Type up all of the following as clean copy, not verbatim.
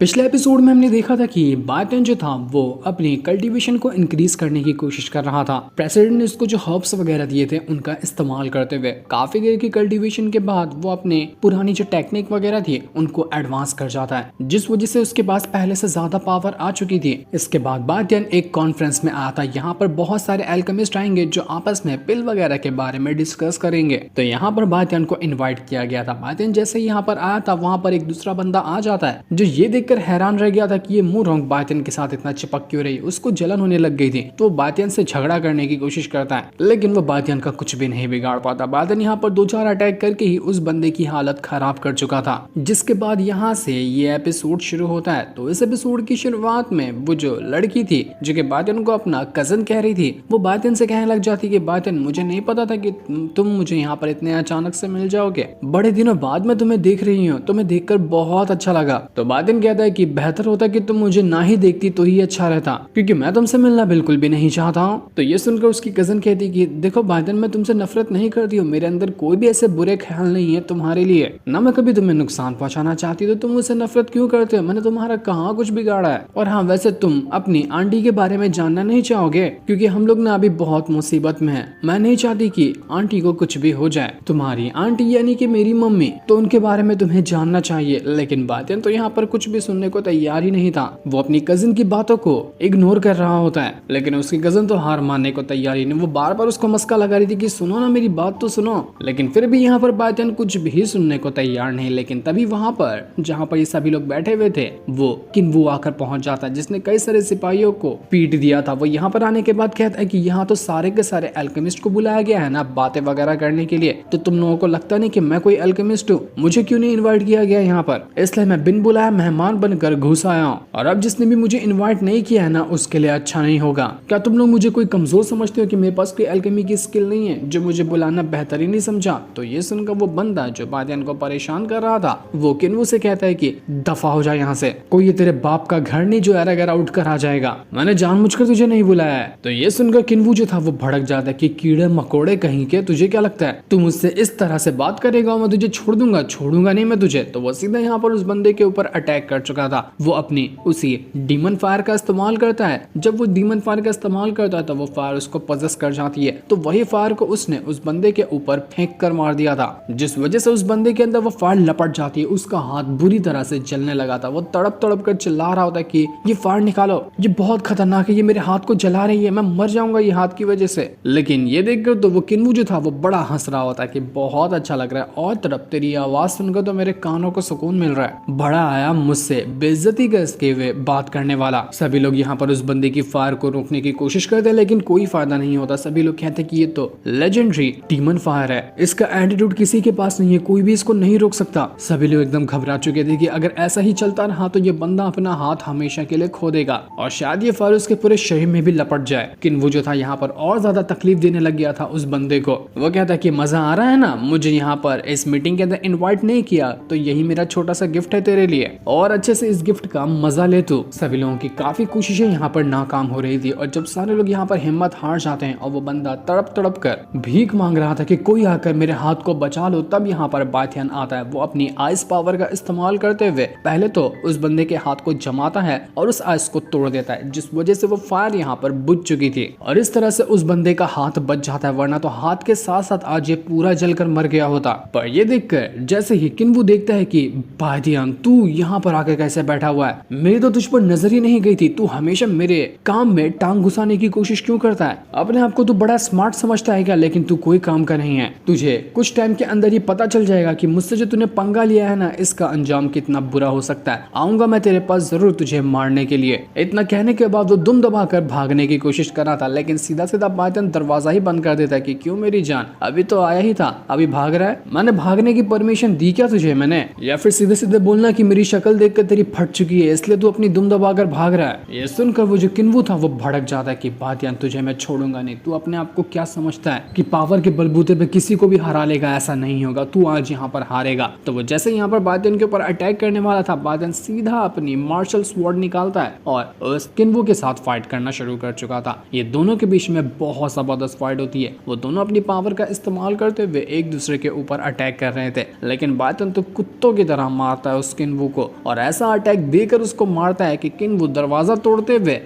पिछले एपिसोड में हमने देखा था कि बायटन जो था वो अपनी कल्टीवेशन को इंक्रीज करने की कोशिश कर रहा था। प्रेसिडेंट ने उसको जो हर्ब्स वगैरह दिए थे उनका इस्तेमाल करते हुए काफी देर की कल्टीवेशन के बाद वो अपने पुरानी जो टेक्निक वगैरह थी उनको एडवांस कर जाता है, जिस वजह से उसके पास पहले से ज्यादा पावर आ चुकी थी। इसके बाद बायटन एक कॉन्फ्रेंस में आया था। यहाँ पर बहुत सारे एल्केमिस्ट आएंगे जो आपस में पिल वगैरह के बारे में डिस्कस करेंगे। तो यहाँ पर बायटन को इन्वाइट किया गया था। बायटन जैसे यहाँ पर आया था वहां पर एक दूसरा बंदा आ जाता है जो ये देखकर हैरान रह गया था कि ये मूरोंग बायटन के साथ इतना चिपक क्यों रही। उसको जलन होने लग गई थी तो वो बायटन से झगड़ा करने की कोशिश करता है, लेकिन वो बायटन का कुछ भी नहीं बिगाड़ पाता। बायटन यहाँ पर 2-4 अटैक करके ही उस बंदे की हालत खराब कर चुका था। जिसके बाद यहाँ से ये एपिसोड शुरू होता है। तो इस एपिसोड की शुरुआत में वो जो लड़की थी जो कि बायटन को अपना कजन कह रही थी, वो बायटन से कहने लग जाती कि बायटन मुझे नहीं पता था कि तुम मुझे यहाँ पर इतने अचानक से मिल जाओगे। बड़े दिनों बाद मैं तुम्हें देख रही हूँ, तुम्हें देखकर बहुत अच्छा लगा। तो बायटन कहता है कि बेहतर होता कि तुम मुझे ना ही देखती तो ही अच्छा रहता, क्योंकि मैं तुमसे मिलना बिल्कुल भी नहीं चाहता हूँ। तो ये सुनकर उसकी कजन कहती कि देखो बायटन, मैं तुमसे नफरत नहीं करती हूँ, मेरे अंदर कोई भी ऐसे बुरे ख्याल नहीं है तुम्हारे लिए, ना मैं कभी तुम्हें नुकसान पहुंचाना चाहती, तो तुम मुझसे नफरत क्यों करते हो? मैंने तुम्हारा कहाँ कुछ बिगाड़ा है। और हाँ, वैसे तुम अपनी आंटी के बारे में जानना नहीं चाहोगे, क्योंकि हम लोग ना अभी बहुत मुसीबत में है। मैं नहीं चाहती कि आंटी को कुछ भी हो जाए। तुम्हारी आंटी यानी कि मेरी मम्मी, तो उनके बारे में तुम्हें जानना चाहिए। लेकिन बायटन तो यहाँ पर कुछ भी सुनने को तैयार ही नहीं था। वो अपनी कजिन की बातों को इग्नोर कर रहा होता है, लेकिन उसकी कजिन तो हार मानने को तैयार ही नहीं। वो बार बार उसको मस्का लगा रही थी कि सुनो ना, मेरी बात तो सुनो, लेकिन फिर भी यहाँ पर बायटन कुछ भी सुनने को तैयार नहीं। लेकिन तभी वहां पर जहाँ पर ये सभी लोग बैठे हुए थे वो किन्वू आकर पहुंच जाता है, जिसने कई सारे सिपाहियों को पीट दिया था। वो यहाँ पर आने के बाद कहता है कि यहाँ तो सारे के सारे एल्केमिस्ट को बुलाया गया है ना बातें वगैरह करने के लिए, तो तुम लोगों को लगता नहीं कि मैं कोई एल्केमिस्ट हूँ? मुझे क्यों नहीं इन्वाइट किया गया यहाँ पर? इसलिए मैं बिन बुलाया मेहमान बनकर घुस आया हूँ, और अब जिसने भी मुझे इनवाइट नहीं किया है ना उसके लिए अच्छा नहीं होगा। क्या तुम लोग मुझे कोई कमजोर समझते हो कि मेरे पास कोई एल्केमी की स्किल नहीं है जो मुझे बुलाना बेहतर ही नहीं समझा? तो ये सुनकर वो बंदा जो बायटन को परेशान कर रहा था वो किन्वू से कहता है कि दफा हो जाए यहाँ से, कोई ये तेरे बाप का घर नहीं जो एरा उठ कर आ जाएगा, मैंने जानबूझकर तुझे नहीं बुलाया है। तो ये सुनकर किन्वू जो था वो भड़क जाता है कि कीड़े मकोड़े कहीं के, तुझे क्या लगता है तू मुझसे इस तरह से बात करेगा मैं तुझे छोड़ दूंगा? छोड़ूंगा नहीं मैं तुझे। तो वो सीधा यहाँ पर उस बंदे के ऊपर अटैक कर चुका था। वो अपनी उसी डीमन फायर का इस्तेमाल करता है। जब वो डीमन फायर का इस्तेमाल करता है तो वो फायर उसको पजेस कर जाती है। तो वही फायर को उसने उस बंदे के ऊपर फेंक कर मार दिया था, जिस वजह से उस बंदे के अंदर वो फायर लपट जाती है। उसका हाथ बुरी तरह से जलने लगा था। वो तड़प तड़प कर चिल्ला रहा होता है कि ये फायर निकालो, ये बहुत खतरनाक है, ये मेरे हाथ को जला रही है, मैं मर जाऊंगा ये हाथ की वजह से। लेकिन ये देखकर तो वो किन्वू जो था वो बड़ा हंस रहा होता है कि बहुत अच्छा लग रहा है, और तरफ तेरी आवाज सुनकर तो मेरे कानों को सुकून मिल रहा है। बड़ा आया मुझसे बेइज्जती करके हुए बात करने वाला। सभी लोग यहाँ पर उस बंदे की फायर को रोकने की कोशिश करते हैं, लेकिन कोई फायदा नहीं होता। सभी लोग कहते हैं कि ये तो लेजेंडरी डीमन फायर है, इसका एटीट्यूड किसी के पास नहीं है, कोई भी इसको नहीं रोक सकता। सभी लोग एकदम घबरा चुके थे कि अगर ऐसा ही चलता रहा तो ये बंदा अपना हाथ हमेशा के लिए खो देगा, और शायद ये फायर उसके पूरे शरीर में भी लपट जाए। किन्वू जो था यहाँ पर और ज्यादा तकलीफ देने लग गया था उस बंदे को। वो कहता है कि मजा आ रहा है ना, मुझे यहाँ पर इस मीटिंग के अंदर इन्वाइट नहीं किया, तो यही मेरा छोटा सा गिफ्ट है तेरे लिए, और अच्छे से इस गिफ्ट का मजा ले तू। सभी लोगों की काफी कोशिशें यहाँ पर नाकाम हो रही थी, और जब सारे लोग यहाँ पर हिम्मत हार जाते हैं और वो बंदा तड़प तड़प कर भीख मांग रहा था कि कोई आकर मेरे हाथ को बचा लो, तब यहाँ पर बायटन आता है। वो अपनी आइस पावर का इस्तेमाल करते हुए पहले तो उस बंदे के हाथ को जमाता है और उस आइस को तोड़ देता है, जिस वजह से वो फायर यहाँ पर बुझ चुकी थी, और इस तरह से उस बंदे का हाथ बच जाता है, वरना तो हाथ के साथ साथ आज ये पूरा जलकर मर गया होता। पर ये देखकर जैसे ही किन्वू देखता है कि बायटन तू यहाँ पर आकर कैसे बैठा हुआ है, मेरी तो तुझ पर नजर ही नहीं गई थी, तू हमेशा मेरे काम में टांग घुसाने की कोशिश क्यों करता है? अपने आप को तू बड़ा स्मार्ट समझता है क्या? लेकिन तू कोई काम का नहीं है, तुझे कुछ टाइम के अंदर ही पता चल जाएगा कि मुझसे जो तूने पंगा लिया है ना इसका अंजाम कितना बुरा हो सकता है। आऊंगा मैं तेरे पास जरूर तुझे मारने के लिए। इतना कहने के बाद वो दुम दबाकर भागने की कोशिश कर रहा था, लेकिन सीधा सीधा बायटन दरवाजा ही बंद कर देता है कि क्यों मेरी जान, अभी तो आया ही था, अभी भाग रहा है? मैंने भागने की परमिशन दी क्या तुझे मैंने? या फिर सीधे सीधे बोलना कि मेरी शक्ल देखकर तेरी फट चुकी है इसलिए तू अपनी दुम दबाकर भाग रहा है। ये सुनकर वो जो किन्वू था वो भड़क जाता है कि बायटन तुझे मैं छोड़ूंगा नहीं, तू अपने आप को क्या समझता है कि पावर के बलबूते पे किसी को भी हरा लेगा? ऐसा नहीं होगा, तू आज यहाँ पर हारेगा। तो वो जैसे यहाँ पर बायटन के ऊपर अटैक करने वाला था, बायटन सीधा अपनी मार्शल स्वॉर्ड निकालता है और उस किन्वू के साथ फाइट करना शुरू कर चुका था। ये दोनों के बीच में बहुत जबरदस्त फाइट होती है। वो दोनों अपनी पावर का इस्तेमाल करते हुए एक दूसरे के ऊपर अटैक कर रहे थे, लेकिन बायटन तो कुत्तों की तरह मारता है उस किन्वू को, और ऐसा अटैक देकर उसको मारता है कि किन वो दरवाजा तोड़ते हुए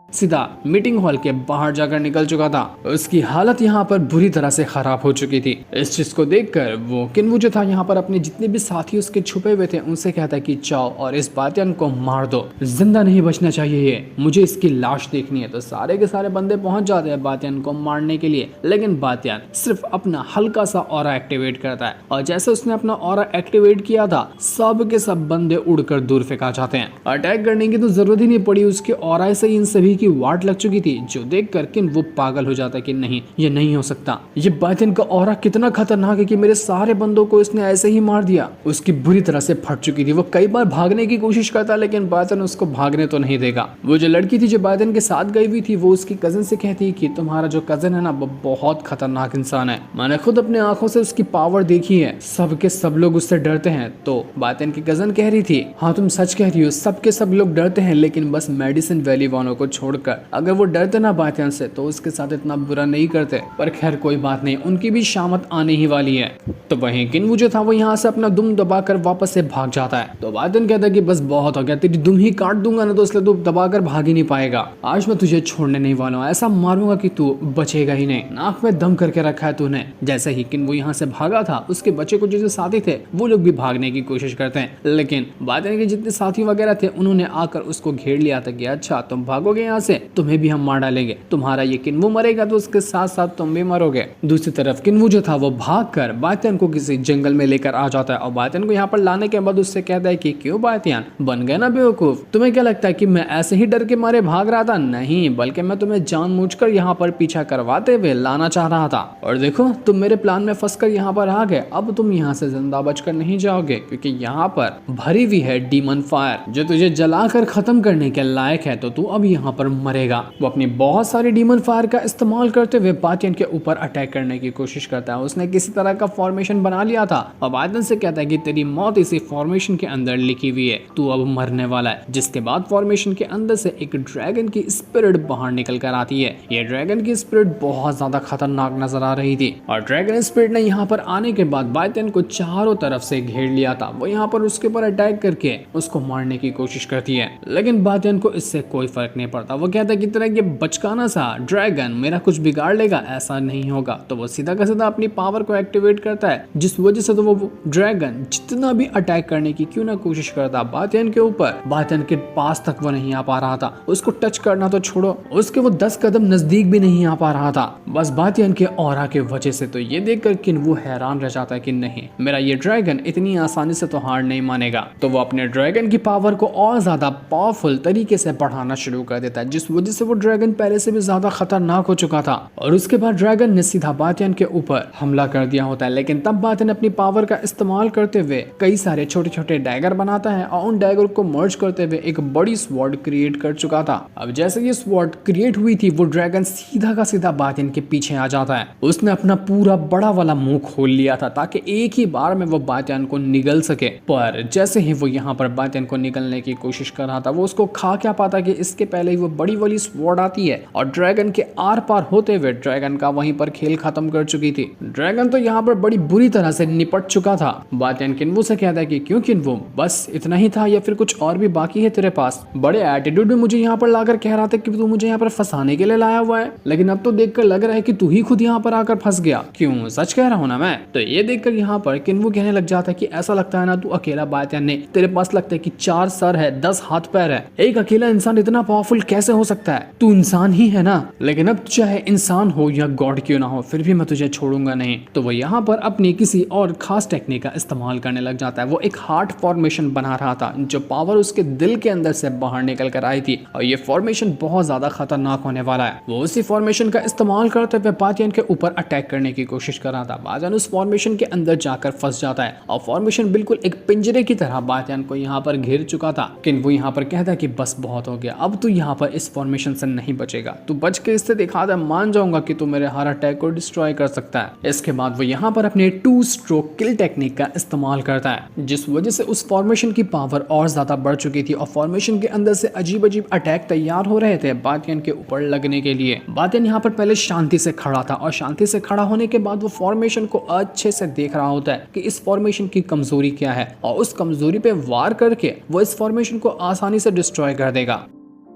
सीधा मीटिंग हॉल के बाहर जाकर निकल चुका था। उसकी हालत यहाँ पर बुरी तरह से खराब हो चुकी थी। इस चीज को देखकर वो किन्वू जो था यहाँ पर अपने जितने भी साथी उसके छुपे हुए थे उनसे कहता है कि जाओ और इस बातियान को मार दो, जिंदा नहीं बचना चाहिए ये, मुझे इसकी लाश देखनी है। तो सारे के सारे बंदे पहुंच जाते हैं बातियान को मारने के लिए, लेकिन बातियान सिर्फ अपना हल्का सा ऑरा एक्टिवेट करता है और जैसे उसने अपना ऑरा एक्टिवेट किया था सब के सब बंदे उड़कर दूर फेंका जाते हैं। अटैक करने की तो जरूरत ही नहीं पड़ी, उसके ऑरा से इन सभी की वाट लग चुकी थी, जो देख कर किन वो पागल हो जाता है कि नहीं ये नहीं हो सकता, ये बातियान का ऑरा कितना खतरनाक है कि मेरे सारे बंदों को इसने ऐसे ही मार दिया। उसकी बुरी तरह से फट चुकी थी, वो कई बार भागने की कोशिश करता लेकिन बातियान उसको भागने तो नहीं देगा। वो जो लड़की थी जो बातियान के साथ गई हुई थी वो उसकी कजन से कहती कि तुम्हारा जो कजन है ना वो बहुत खतरनाक इंसान है, मैंने खुद अपने आंखों से उसकी पावर देखी है, सब के सब लोग उससे डरते हैं। तो बातियान की कजन कह रही थी हाँ तुम सच कह रही हो, सब के सब लोग डरते हैं लेकिन बस मेडिसिन वैली वालों को छोड़कर, अगर वो डरते ना बातियान से तो उसके साथ इतना बुरा नहीं करते। पर खैर कोई बात नहीं, उनकी भी शामत आने ही वाली है। तो वहीं किन्वू जो था वो यहाँ से अपना दुम दबाकर वापस से भाग जाता है। तो बातियान कहता है कि बस बहुत हो गया, तेरी दुम ही काट दूंगा ना तो इसलिए तू दबाकर भाग ही नहीं पाएगा, आज मैं तुझे छोड़ने नहीं वाला हूँ, ऐसा मारूंगा कि तू बचेगा ही नहीं, नाक में दम करके रखा है तूने। जैसे ही किन्वू यहाँ से भागा था उसके बच्चे को जो साथी थे वो लोग भी भागने की कोशिश करते हैं, लेकिन बातियान के जितने साथी वगैरह थे उन्होंने आकर उसको घेर लिया था कि अच्छा तुम भागोगे यहाँ से, तुम्हें भी हम मार डालेंगे, तुम्हारा ये किन्वू मरेगा तो उसके साथ साथ तुम भी मरोगे। दूसरी तरफ किन्वू जो था वो भागकर बातियान को किसी जंगल में लेकर आ जाता है और बातियान को यहाँ पर लाने के बाद उससे कहता है कि क्यों बातियान बन गए ना बेवकूफ, तुम्हें क्या लगता है कि मैं ऐसे ही डर के मारे भाग रहा था? नहीं, बल्कि मैं तुम्हें जानबूझकर यहाँ पर पीछा करवाते हुए लाना चाह रहा था और देखो तुम मेरे प्लान में फंसकर यहाँ पर आ गए, अब तुम यहाँ से जिंदा बचकर नहीं जाओगे क्योंकि यहाँ पर भरी हुई है डीमन फायर जो तुझे जलाकर खत्म करने के लायक है, तो तू अब यहाँ पर मरेगा। वो अपनी बहुत सारी डीमन फायर का इस्तेमाल करते हुए बातियान के ऊपर अटैक करने की कोशिश करता है। उसने किसी तरह का फॉर्मेशन बना लिया था और बातियान से कहता है कि तेरी मौत इसी फॉर्मेशन के अंदर लिखी हुई है, तू अब मरने वाला है। जिसके बाद फॉर्मेशन के अंदर से एक ड्रैगन की स्पिरिट बाहर निकल कर आती है। ये ड्रैगन की स्पिरिट बहुत ज्यादा खतरनाक नजर आ रही थी और ड्रैगन स्पिरिट ने यहाँ पर आने के बाद बातियान को चारों तरफ से घेर लिया था। वो यहाँ पर उसके ऊपर अटैक करके उसको मारने की कोशिश करती है, लेकिन बातियान को इससे कोई फर्क नहीं पड़ता। वो कहता है कि तरह ये बचकाना सा ड्रैगन मेरा कुछ बिगाड़ लेगा, ऐसा नहीं होगा। तो वो सीधा का सीधा अपनी पावर को एक्टिवेट करता है, जिस वजह से तो वो ड्रैगन जितना भी अटैक करने की क्यों ना कोशिश करता बातियान के ऊपर, बातियान के पास तक वो नहीं आ पा रहा था। उसको टच करना तो छोड़ो, उसके वो 10 कदम नजदीक भी नहीं आ पा रहा था, बस बातियान के ऑरा के वजह से। तो ये देखकर किन्वू हैरान रह जाता है कि नहीं, मेरा ये ड्रैगन इतनी आसानी से तो हार नहीं मानेगा। तो वो अपने ड्रैगन की पावर को और ज्यादा पावरफुल तरीके से बढ़ाना शुरू कर देता है, जिस वजह से वो ड्रैगन पहले से भी ज्यादा खतरनाक हो चुका था। और उसके बाद ड्रैगन ने सीधा बातियान के ऊपर हमला कर दिया होता है, लेकिन तब बातियान अपनी पावर का इस्तेमाल करते हुए कई सारे छोटे छोटे डैगर बनाता है और उन डैगर को मर्ज करते हुए एक बड़ी स्वॉर्ड क्रिएट कर चुका था। अब जैसे ये स्वॉर्ड क्रिएट हुई थी वो ड्रैगन सीधा का सीधा बातियान के पीछे आ जाता है। उसने अपना पूरा बड़ा वाला मुंह खोल लिया था ताकि एक ही बार में वो बातियान को निगल सके, पर जैसे ही वो यहाँ पर बातियान को निगलने की कोशिश कर रहा था वो उसको खा क्या पाता कि इसके पहले ही वो बड़ी वाली स्वॉर्ड आती है और ड्रैगन के आर पार होते हुए ड्रैगन का वहीं पर खेल खत्म कर चुकी थी। ड्रैगन तो यहाँ पर बड़ी बुरी तरह से निपट चुका था। बातियान किन्वू से कहता है कि क्यों किन्वू, बस इतना ही था या फिर कुछ और भी बाकी है तेरे पास? बड़े एटीट्यूड में मुझे यहाँ पर लाकर कह रहा था कि तू मुझे यहाँ पर फंसाने के लिए लाया हुआ है, लेकिन अब तो देखकर लग रहा है कि तू ही खुद यहाँ पर आकर फंस गया। क्यों, सच कह रहा हूँ ना मैं? तो ये देखकर यहाँ पर किन्वू कहने लग जाता है कि ऐसा लगता है ना तू अकेला बातियान नहीं, तेरे पास लगता है कि 4 सर है, 10 हाथ पैर है, एक अकेला इंसान इतना पावरफुल कैसे हो सकता है? तू इंसान ही है ना, लेकिन अब चाहे इंसान हो या गॉड क्यों ना हो फिर भी मैं तुझे छोड़ूंगा नहीं। तो वो यहाँ पर अपनी किसी और खास टेक्निक का इस्तेमाल करने लग जाता है। वो एक हार्ट फॉर्मेशन बना रहा था जो पावर उसके दिल के अंदर से बाहर निकल कर आई थी और ये फॉर्मेशन बहुत ज्यादा खतरनाक होने वाला है। वो उसी फॉर्मेशन का इस्तेमाल करते हुए बातियान के ऊपर अटैक करने की कोशिश कर रहा था। बातियान उस फॉर्मेशन के अंदर जाकर फंस जाता है और फॉर्मेशन बिल्कुल एक पिंजरे की तरह बातियान को यहाँ पर घेर चुका था। लेकिन वो यहाँ पर कहता है कि बस बहुत हो गया, अब तू यहाँ पर इस फॉर्मेशन से नहीं बचेगा, तू बच के इससे दिखा दे, मान जाऊंगा कि तू मेरे हर अटैक को डिस्ट्रॉय कर सकता है। इसके बाद वो यहाँ पर अपने 2 स्ट्रोक किल टेक्निक का इस्तेमाल करता है, जिस वजह से उस फॉर्मेशन की पावर और ज्यादा बढ़ चुकी थी और फॉर्मेशन के अंदर से अजीब अजीब अटैक तैयार हो रहे थे बातियन के ऊपर लगने के लिए। बातियन यहाँ पर पहले शांति से खड़ा था और शांति से खड़ा होने के बाद वो फॉर्मेशन को अच्छे से देख रहा होता है कि इस फॉर्मेशन की कमजोरी क्या है, और उस कमजोरी पे वार करके वो इस फॉर्मेशन को आसानी से डिस्ट्रॉय कर देगा।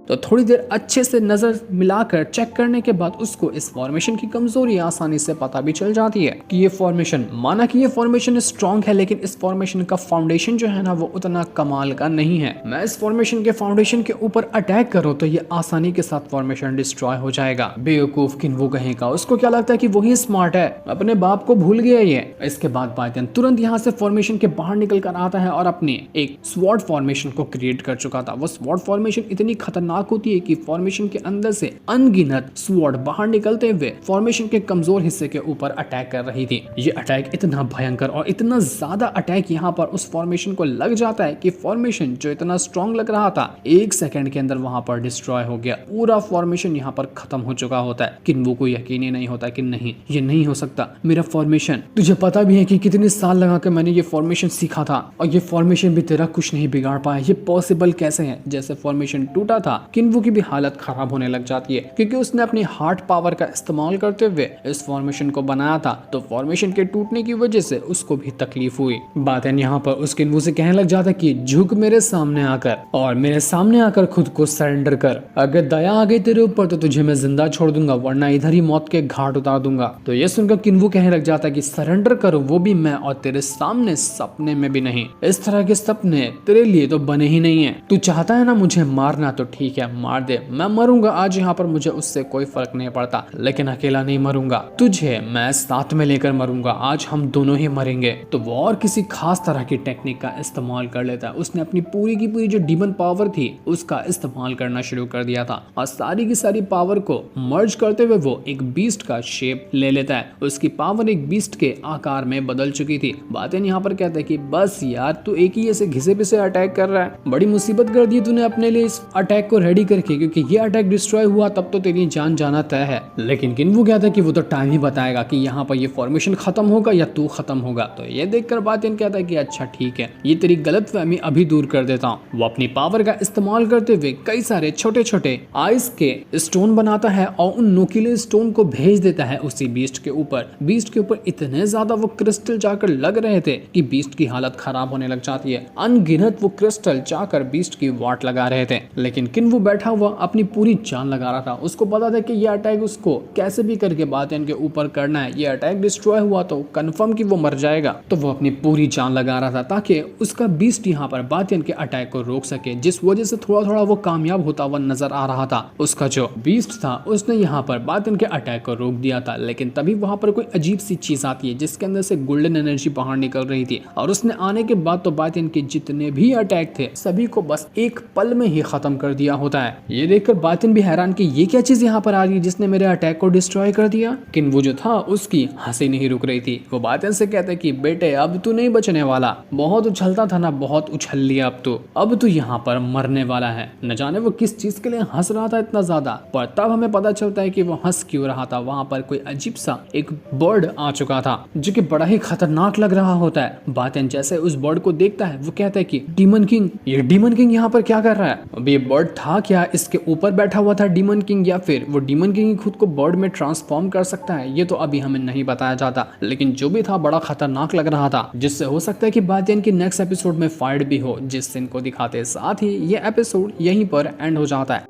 तो थोड़ी देर अच्छे से नजर मिलाकर चेक करने के बाद उसको इस फॉर्मेशन की कमजोरी आसानी से पता भी चल जाती है कि ये फॉर्मेशन, माना कि ये फॉर्मेशन स्ट्रांग है, लेकिन इस फॉर्मेशन का फाउंडेशन जो है ना वो उतना कमाल का नहीं है। मैं इस फॉर्मेशन के फाउंडेशन के ऊपर अटैक करूं तो ये आसानी के साथ फॉर्मेशन डिस्ट्रॉय हो जाएगा। बेवकूफ किन्वू कहेगा, उसको क्या लगता है कि वही स्मार्ट है, अपने बाप को भूल गया ये। इसके बाद बातियन तुरंत यहाँ से फॉर्मेशन के बाहर निकल कर आता है और अपने एक स्वॉर्ड फॉर्मेशन को क्रिएट कर चुका था। वो स्वॉर्ड फॉर्मेशन इतनी खतरनाक होती है कि फॉर्मेशन के अंदर से अनगिनत स्वॉर्ड बाहर निकलते हुए फॉर्मेशन के कमजोर हिस्से के ऊपर अटैक कर रही थी। ये अटैक इतना भयंकर और इतना ज्यादा अटैक यहाँ पर उस फॉर्मेशन को लग जाता है कि फॉर्मेशन जो इतना स्ट्रॉन्ग लग रहा था 1 सेकंड के अंदर वहां पर डिस्ट्रॉय हो गया। पूरा फॉर्मेशन यहाँ पर खत्म हो चुका होता है। किन्वू को यकीन ही नहीं होता कि नहीं, ये नहीं हो सकता, मेरा फॉर्मेशन, तुझे पता भी है कि कितने साल लगा के मैंने ये फॉर्मेशन सीखा था और ये फॉर्मेशन भी तेरा कुछ नहीं बिगाड़ पाया, ये पॉसिबल कैसे है। जैसे फॉर्मेशन टूटा था किन्वू की भी हालत खराब होने लग जाती है, क्योंकि उसने अपनी हार्ट पावर का इस्तेमाल करते हुए इस फॉर्मेशन को बनाया था, तो फॉर्मेशन के टूटने की वजह से उसको भी तकलीफ हुई। बातें यहाँ पर उस किन्वू से कहने लग जाता कि झुक मेरे सामने आकर और मेरे सामने आकर खुद को सरेंडर कर, अगर दया आ गई तेरे ऊपर तो तुझे मैं जिंदा छोड़ दूंगा, वरना इधर ही मौत के घाट उतार दूंगा। तो ये सुनकर किन्वू कहने लग जाता कि सरेंडर करो, वो भी मैं, और तेरे सामने सपने में भी नहीं। इस तरह के सपने तेरे लिए तो बने ही नहीं है। तू चाहता है ना मुझे मारना, तो ठीक है मार दे, मैं मरूंगा आज यहाँ पर, मुझे उससे कोई फर्क नहीं पड़ता, लेकिन अकेला नहीं मरूंगा, तुझे मैं साथ में लेकर मरूंगा, आज हम दोनों ही मरेंगे। तो वो और किसी खास तरह की टेक्निक का इस्तेमाल कर लेता है। उसने अपनी पूरी की पूरी जो डीमन पावर थी उसका इस्तेमाल करना शुरू कर दिया था और सारी की सारी पावर को मर्ज करते हुए वो एक बीस्ट का शेप ले लेता है। उसकी पावर एक बीस्ट के आकार में बदल चुकी थी। बातें यहाँ पर कहते हैं कि बस यार तू एक ही ऐसे घिसे पिसे अटैक कर रहा है, बड़ी मुसीबत कर दी तूने अपने लिए इस अटैक को रेडी करके, क्योंकि ये अटैक डिस्ट्रॉय हुआ तब तो तेरी जान जाना तय है। लेकिन किन्वू कहता है कि वो तो टाइम ही बताएगा कि यहाँ पर ये फॉर्मेशन खत्म होगा या तू खत्म होगा। तो ये देखकर बातियन कहता है कि अच्छा ठीक है, ये तेरी गलतफहमी अभी दूर कर देता हूँ। वो अपनी पावर का इस्तेमाल करते हुए कई सारे छोटे छोटे आइस के स्टोन बनाता है और उन नुकीले स्टोन को भेज देता है उसी बीस्ट के ऊपर। बीस्ट के ऊपर इतने ज्यादा वो क्रिस्टल जाकर लग रहे थे कि बीस्ट की हालत खराब होने लग जाती है। अनगिनत वो क्रिस्टल जाकर बीस्ट की वाट लगा रहे थे, लेकिन किन्वू बैठा हुआ अपनी पूरी जान लगा रहा था। उसको पता था कि ये अटैक उसको कैसे भी करके बातियन के ऊपर करना है। ये अटैक डिस्ट्रॉय हुआ तो कंफर्म कि वो मर जाएगा, तो वो अपनी पूरी जान लगा रहा था ताकि उसका बीस्ट यहाँ पर बातियन के अटैक को रोक सके, जिस वजह से थोड़ा थोड़ा वो कामयाब होता हुआ नजर आ रहा था। उसका जो बीस्ट था उसने यहाँ पर बातियन के अटैक को रोक दिया था, लेकिन तभी वहां पर कोई अजीब सी चीज आती है जिसके अंदर से गोल्डन एनर्जी बाहर निकल रही थी, और उसने आने के बाद तो बातियन के जितने भी अटैक थे सभी को बस एक पल में ही खत्म कर दिया होता है। ये देखकर बातियन भी हैरान कि ये क्या चीज यहाँ पर आ रही जिसने मेरे अटैक को डिस्ट्रॉय कर दिया। किन्वू जो था उसकी हंसी नहीं रुक रही थी। वो बातियन से कहते कि बेटे अब तू नहीं बचने वाला, बहुत उछलता था ना, बहुत उछल लिया, अब तू यहाँ पर मरने वाला है। न जाने वो किस चीज के लिए हंस रहा था इतना ज्यादा, पर तब हमें पता चलता है कि वो हंस क्यों रहा था। वहां पर कोई अजीब सा एक बर्ड आ चुका था जो कि बड़ा ही खतरनाक लग रहा होता है। बातियन जैसे उस बर्ड को देखता है वो कहता है कि डीमन किंग, ये डीमन किंग यहाँ पर क्या कर रहा है? अब ये बर्ड था क्या, इसके ऊपर बैठा हुआ था डीमन किंग, या फिर वो डीमन किंग ही खुद को बर्ड में ट्रांसफॉर्म कर सकता है? ये तो अभी हमें नहीं बताया जाता, लेकिन जो भी था बड़ा खतरनाक लग रहा था, जिससे हो सकता है कि बातियन की नेक्स्ट एपिसोड में फाइट भी हो, जिस सीन को दिखाते साथ ही ये एपिसोड यहीं पर एंड हो जाता है।